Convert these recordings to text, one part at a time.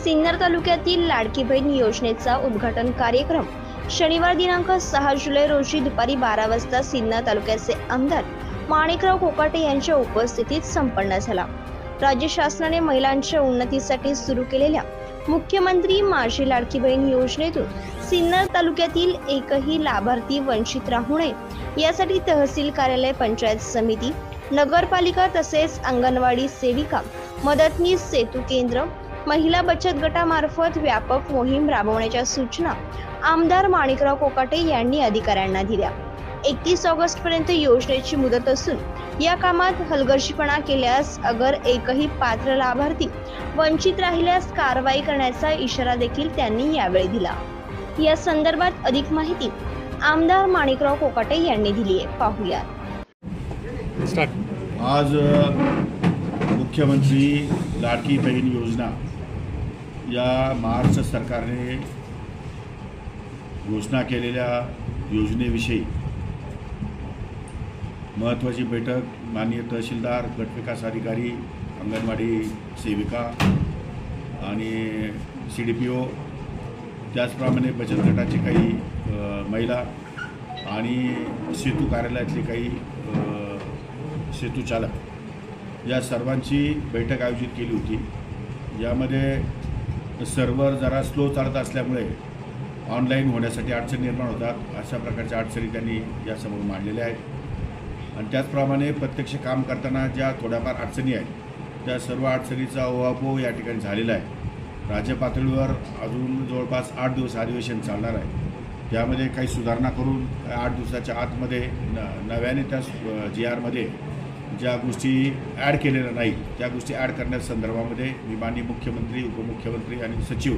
सिन्नर तालुक्यातील लाडकी बहीण योजनेचा उद्घाटन कार्यक्रम शनिवार दिनांक 6 जुलै रोजी दुपारी 12 वाजता सिन्नर तालुक्याचे आमदार माणिकराव कोकाटे यांच्या उपस्थितीत संपन्न झाला। राज्य शासनाने महिलांच्या उन्नतीसाठी सुरू केलेल्या मुख्यमंत्री माझी लाडकी बहीण योजनेतून सिन्नर तालुक्यातील एकही लाभार्थी वंचित राहू नये यासाठी तहसील कार्यालय, पंचायत समिती, नगरपालिका तसेच अंगणवाडी सेविका, मदतनीस, सेतू केंद्र, महिला बचत गटामार्फत व्यापक मोहीम राबवण्याच्या सूचना आमदार माणिकराव कोकाटे यांनी अधिकाऱ्यांना दिल्या। 31 ऑगस्ट पर्यंत योजनेची मुदत असून या कामात हलगर्जीपणा केल्यास अगर एकही पात्र लाभार्थी वंचित राहिल्यास कारवाई करण्याचा इशारा देखील त्यांनी यावेळी दिला। या संदर्भात अधिक माहिती आमदार माणिकराव कोकाटे यांनी दिली आहे, पाहूया। आज मुख्यमंत्री लाडकी बहीण योजना या महाराष्ट्र सरकारने घोषणा केलेल्या योजनेविषयी महत्त्वाची बैठक माननीय तहसीलदार, गटविकास अधिकारी, अंगणवाडी सेविका आणि CDPO, त्याचप्रमाणे बचत गटाचे काही महिला आणि सेतू कार्यालयातले काही सेतू चालक या सर्वांची बैठक आयोजित केली होती। यामध्ये सर्व्हर जरा स्लो चालत असल्यामुळे ऑनलाईन होण्यासाठी अडचणी निर्माण होतात। अशा प्रकारच्या अडचणी त्यांनी यासमोर मांडलेल्या आहेत आणि त्याचप्रमाणे प्रत्यक्ष काम करताना ज्या थोड्याफार अडचणी आहेत त्या सर्व अडचणीचा ओहापोह या ठिकाणी झालेला आहे। राज्य पातळीवर अजून जवळपास 8 दिवस अधिवेशन चालणार आहे। त्यामध्ये काही सुधारणा करून 8 दिवसाच्या आतमध्ये नव्याने त्या GR मध्ये ज्या गोष्टी ॲड केलेल्या नाहीत त्या गोष्टी ॲड करण्याच्या संदर्भामध्ये मी माननीय मुख्यमंत्री, उपमुख्यमंत्री आणि सचिव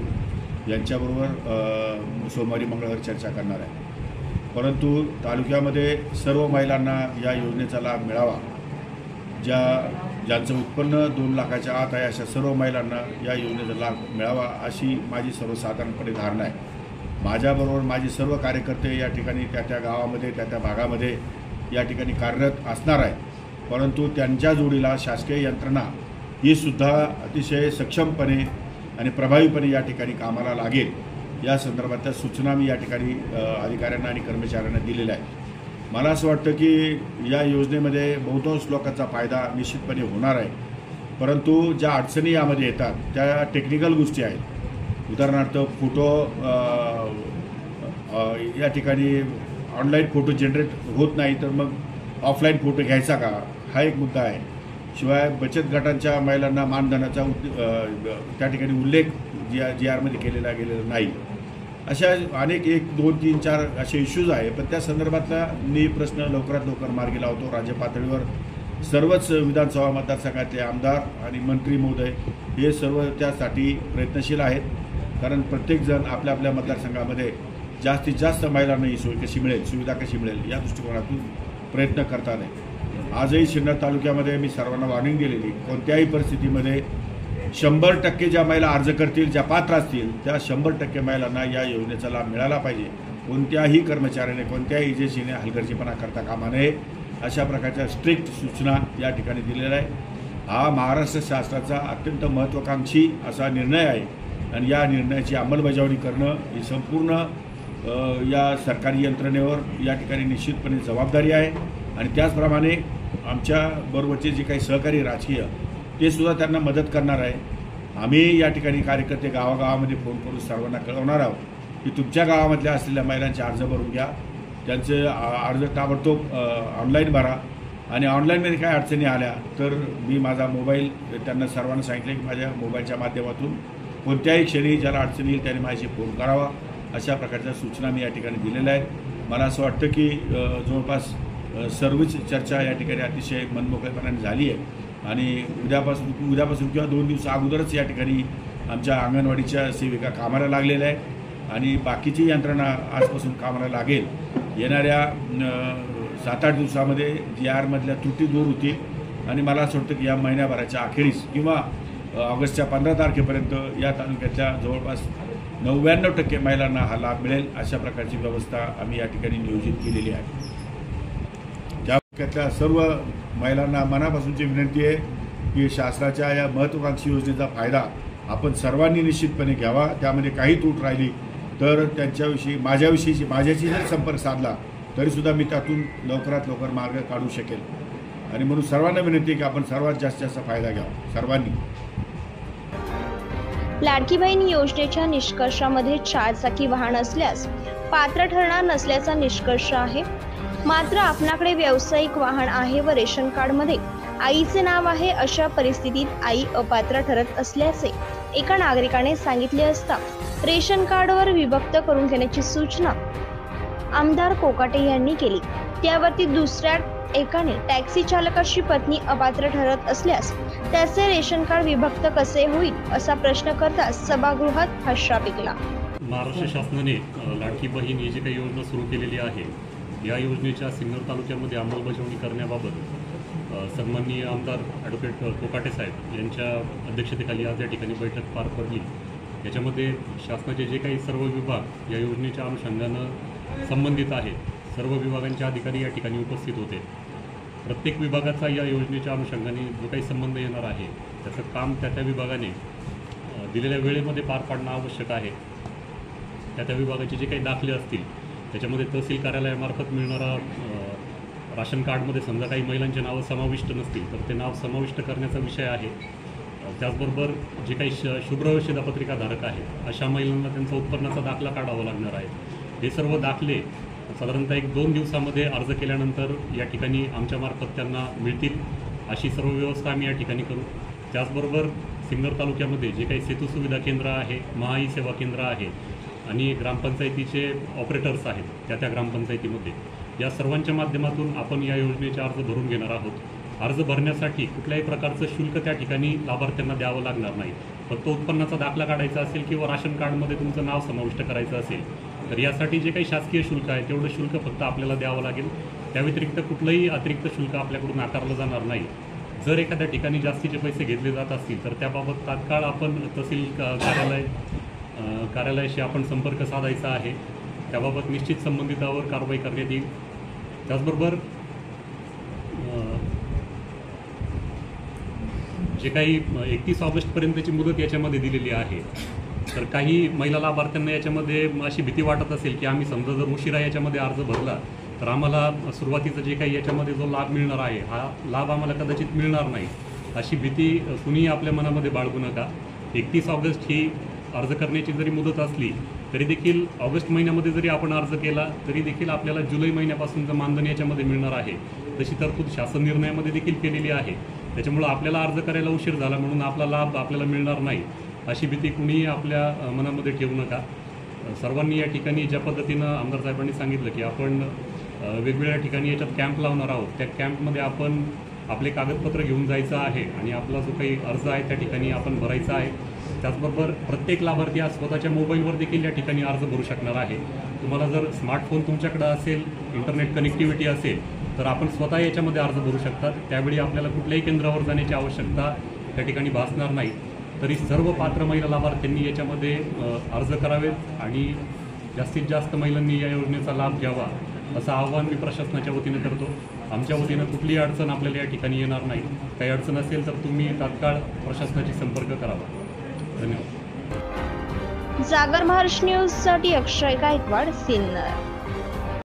यांच्याबरोबर सोमवारी मंगळवारी चर्चा करणार आहे। परंतु तालुक्यामध्ये सर्व महिलांना या योजनेचा लाभ मिळावा, ज्यांचं उत्पन्न 2 लाखाच्या आत आहे अशा सर्व महिलांना या योजनेचा लाभ मिळावा अशी माझी सर्वसाधारणपणे धारणा आहे। माझ्याबरोबर माझे सर्व कार्यकर्ते या ठिकाणी त्या गावामध्ये त्या भागामध्ये या ठिकाणी कार्यरत असणार आहे। परंतु त्यांच्या जोडीला शासकीय यंत्रणा ही सुद्धा अतिशय सक्षमपणे आणि प्रभावीपणे या ठिकाणी कामाला लागेल या संदर्भातल्या सूचना मी या ठिकाणी अधिकाऱ्यांना आणि कर्मचाऱ्यांना दिलेल्या आहेत। मला असं वाटतं की या योजनेमध्ये बहुतांश लोकांचा फायदा निश्चितपणे होणार आहे। परंतु ज्या अडचणी यामध्ये येतात त्या टेक्निकल गोष्टी आहेत। उदाहरणार्थ फोटो या ठिकाणी ऑनलाईन फोटो जनरेट होत नाही तर मग ऑफलाईन फोटो घ्यायचा का, हा एक मुद्दा आहे। शिवाय बचत गटांच्या महिलांना मानधनाचा त्या ठिकाणी उल्लेख GR मध्ये केलेला नाही। अशा अनेक 1, 2, 3, 4 असे इश्यूज आहे। पण त्या संदर्भातला मी प्रश्न लवकरात लवकर मार्गी लावतो। राज्य पातळीवर सर्वच विधानसभा मतदारसंघातले आमदार आणि मंत्री महोदय हे सर्व त्यासाठी प्रयत्नशील आहेत, कारण प्रत्येकजण आपल्या आपल्या मतदारसंघामध्ये जास्तीत जास्त महिलांना ही सोय कशी मिळेल, सुविधा कशी मिळेल या दृष्टिकोनातून प्रयत्न करतात आहे। आजही सिन्नर तालुक्यामध्ये मी सर्वांना वॉर्निंग दिलेली, कोणत्याही परिस्थितीमध्ये 100% ज्या महिला अर्ज करतील, ज्या पात्र असतील त्या 100% महिलांना या योजनेचा लाभ मिळाला पाहिजे। कोणत्याही कर्मचाऱ्याने, कोणत्याही एजन्सीने हलगर्जीपणा करता कामा नये अशा प्रकारच्या स्ट्रिक्ट सूचना या ठिकाणी दिलेल्या आहे। हा महाराष्ट्र शासनाचा अत्यंत महत्त्वाकांक्षी असा निर्णय आहे आणि या निर्णयाची अंमलबजावणी करणं ही संपूर्ण या सरकारी यंत्रणेवर या ठिकाणी निश्चितपणे जबाबदारी आहे। आणि त्याचप्रमाणे आमच्या बरोबरचे जे काही सहकारी राजकीय ते सुद्धा त्यांना मदत करणार आहे। आम्ही या ठिकाणी कार्यकर्ते गावागावामध्ये फोन करून सर्वांना कळवणार आहोत की तुमच्या गावामधल्या असलेल्या महिलांचे अर्ज भरून घ्या, त्यांचे अर्ज ताबडतोब ऑनलाईन भरा आणि ऑनलाईनमध्ये काय अडचणी आल्या तर मी माझा मोबाईल त्यांना सर्वांना सांगितले की माझ्या मोबाईलच्या माध्यमातून कोणत्याही क्षणी ज्याला अडचणी येईल त्याने माझ्याशी फोन करावा अशा प्रकारच्या सूचना मी या ठिकाणी दिलेल्या आहेत। मला असं वाटतं की जवळपास सर्वच चर्चा या ठिकाणी अतिशय मनमोकळेपणाने झाली आहे आणि उद्यापासून किंवा 2 दिवस अगोदरच या ठिकाणी आमच्या अंगणवाडीच्या सेविका कामाला लागलेल्या आहेत आणि बाकीची यंत्रणा आजपासून कामाला लागेल। येणाऱ्या 7-8 दिवसामध्ये GR मधल्या त्रुटी दूर होतील आणि मला असं वाटतं की या महिन्याभराच्या अखेरीस किंवा ऑगस्टच्या 15 तारखेपर्यंत या तालुक्यातल्या जवळपास 99% महिलांना हा लाभ मिळेल अशा प्रकारची व्यवस्था आम्ही या ठिकाणी नियोजित केलेली आहे। त्यातल्या सर्व महिलांना मनापासूनची विनंती आहे की शासनाच्या या महत्त्वाकांक्षी योजनेचा फायदा आपण सर्वांनी निश्चितपणे घ्यावा. त्यामध्ये काही त्रुट राहिली तर त्यांच्याविषयी माझ्याशी जर संपर्क साधला तरीसुद्धा मी त्यातून लवकरात लवकर मार्ग काढू शकेल. आणि म्हणून सर्वांना विनंती आहे की आपण सर्वात जास्त फायदा घ्यावा सर्वांनी. लाडकी बहीण योजनेच्या निष्कर्षामध्ये 4 चाकी वाहन असल्यास पात्र ठरणार नसल्याचा निष्कर्ष आहे. मात्र आपणाकडे व्यावसायिक वाहन आहे व रेशन कार्डमध्ये आईचे नाव आहे, अशा परिस्थितीत आई अपात्र ठरत असल्याचे एका नागरिकाने सांगितले असता रेशन कार्डवर विभक्त करून घेण्याची सूचना आमदार कोकाटे यांनी केली. त्यावरती दुसऱ्या एकाने टॅक्सी चालकाची पत्नी अपात्र ठरत असल्यास त्याचे रेशन कार्ड विभक्त कसे होईल असा प्रश्न करता सभागृहात हर्षा पिकला. महाराष्ट्र शासनाने लाडकी बहीण ही जी काही योजना सुरू केलेली आहे, या योजनेच्या सिन्नर तालुक्यामध्ये अंमलबजावणी करण्याबाबत सन्माननीय आमदार ॲडव्होकेट कोकाटे साहेब यांच्या अध्यक्षतेखाली आज या ठिकाणी बैठक पार पडली. याच्यामध्ये शासनाचे जे काही सर्व विभाग या योजनेच्या अनुषंगानं संबंधित आहेत, सर्व विभागांचे अधिकारी या ठिकाणी उपस्थित होते. प्रत्येक विभागाचा या योजनेच्या अनुषंगाने जो काही संबंध येणार आहे त्याचं काम त्या विभागाने दिलेल्या वेळेमध्ये पार पाडणं आवश्यक आहे. त्या विभागाचे जे काही दाखले असतील त्याच्यामध्ये तहसील कार्यालयामार्फत मिळणारा राशन कार्डमध्ये समजा काही महिलांचे नावं समाविष्ट नसतील तर ते नाव समाविष्ट करण्याचा विषय आहे. त्याचबरोबर जे काही शुभ्र शिधापत्रिका धारक आहेत अशा महिलांना त्यांचा उत्पन्नाचा दाखला काढावा लागणार आहे. हे सर्व दाखले साधारणतः 1-2 दिवसामध्ये अर्ज केल्यानंतर या ठिकाणी आमच्यामार्फत त्यांना मिळतील अशी सर्व व्यवस्था आम्ही या ठिकाणी करू. त्याचबरोबर सिन्नर तालुक्यामध्ये जे काही सेतू सुविधा केंद्र आहे, महाई सेवा केंद्र आहे आणि ग्रामपंचायतीचे ऑपरेटर्स आहेत त्या ग्रामपंचायतीमध्ये, या सर्वांच्या माध्यमातून आपण या योजनेचे अर्ज भरून घेणार आहोत. अर्ज भरण्यासाठी कुठल्याही प्रकारचं शुल्क त्या ठिकाणी लाभार्थ्यांना द्यावं लागणार नाही. फक्त उत्पन्नाचा दाखला काढायचा असेल किंवा राशन कार्डमध्ये तुमचं नाव समाविष्ट करायचं असेल तर यासाठी जे काही शासकीय शुल्क आहे तेवढं शुल्क फक्त आपल्याला द्यावं लागेल. त्या व्यतिरिक्त कुठलंही अतिरिक्त शुल्क आपल्याकडून आकारलं जाणार नाही. जर एखाद्या ठिकाणी जास्तीचे पैसे घेतले जात असतील तर त्याबाबत तात्काळ आपण तहसील कार्यालयाशी आपण संपर्क साधायचा आहे. त्याबाबत निश्चित संबंधितावर कारवाई करण्यात येईल. त्याचबरोबर जे काही 31 ऑगस्टपर्यंतची मुदत याच्यामध्ये दिलेली आहे, तर काही महिला लाभार्थ्यांना याच्यामध्ये अशी भीती वाटत असेल की आम्ही समजा जर उशिरा याच्यामध्ये अर्ज भरला तर आम्हाला सुरुवातीचं जे काही याच्यामध्ये जो लाभ मिळणार आहे हा लाभ आम्हाला कदाचित मिळणार नाही, अशी भीती कुणीही आपल्या मनामध्ये बाळगू नका. 31 ऑगस्ट ही अर्ज करण्याची जरी मुदत असली तरी देखील ऑगस्ट महिन्यामध्ये जरी आपण अर्ज केला तरी देखील आपल्याला जुलै महिन्यापासूनचं मानधन याच्यामध्ये मिळणार आहे. तशी तरतूद शासन निर्णयामध्ये देखील केलेली आहे. त्याच्यामुळं आपल्याला अर्ज करायला उशीर झाला म्हणून आपला लाभ आपल्याला मिळणार नाही अशी भीती कुणीही आपल्या मनामध्ये ठेवू नका. सर्वांनी या ठिकाणी ज्या पद्धतीनं आमदार साहेबांनी सांगितलं की आपण वेगवेगळ्या ठिकाणी याच्यात कॅम्प लावणार आहोत, त्या कॅम्पमध्ये आपण आपले कागदपत्र घेऊन जायचं आहे आणि आपला जो काही अर्ज आहे त्या ठिकाणी आपण भरायचा आहे. त्याचबरोबर प्रत्येक लाभार्थी आज स्वतःच्या मोबाईलवर देखील या ठिकाणी अर्ज भरू शकणार आहे. तुम्हाला जर स्मार्टफोन तुमच्याकडं असेल, इंटरनेट कनेक्टिव्हिटी असेल तर आपण स्वतः याच्यामध्ये अर्ज भरू शकतात. त्यावेळी आपल्याला कुठल्याही केंद्रावर जाण्याची आवश्यकता त्या ठिकाणी भासणार नाही. तरी सर्व पात्र महिला लाभार्थ्यांनी याच्यामध्ये अर्ज करावेत आणि जास्तीत जास्त महिलांनी या योजनेचा लाभ घ्यावा असं आवाहन मी प्रशासनाच्या वतीने करतो. आमच्या वतीनं कुठलीही अडचण आपल्याला या ठिकाणी येणार नाही. काही अडचण असेल तर तुम्ही तात्काळ प्रशासनाशी संपर्क करावा. धन्यवाद. जागर महाराष्ट्र न्यूजसाठी अक्षय गायकवाड, सिन्नर.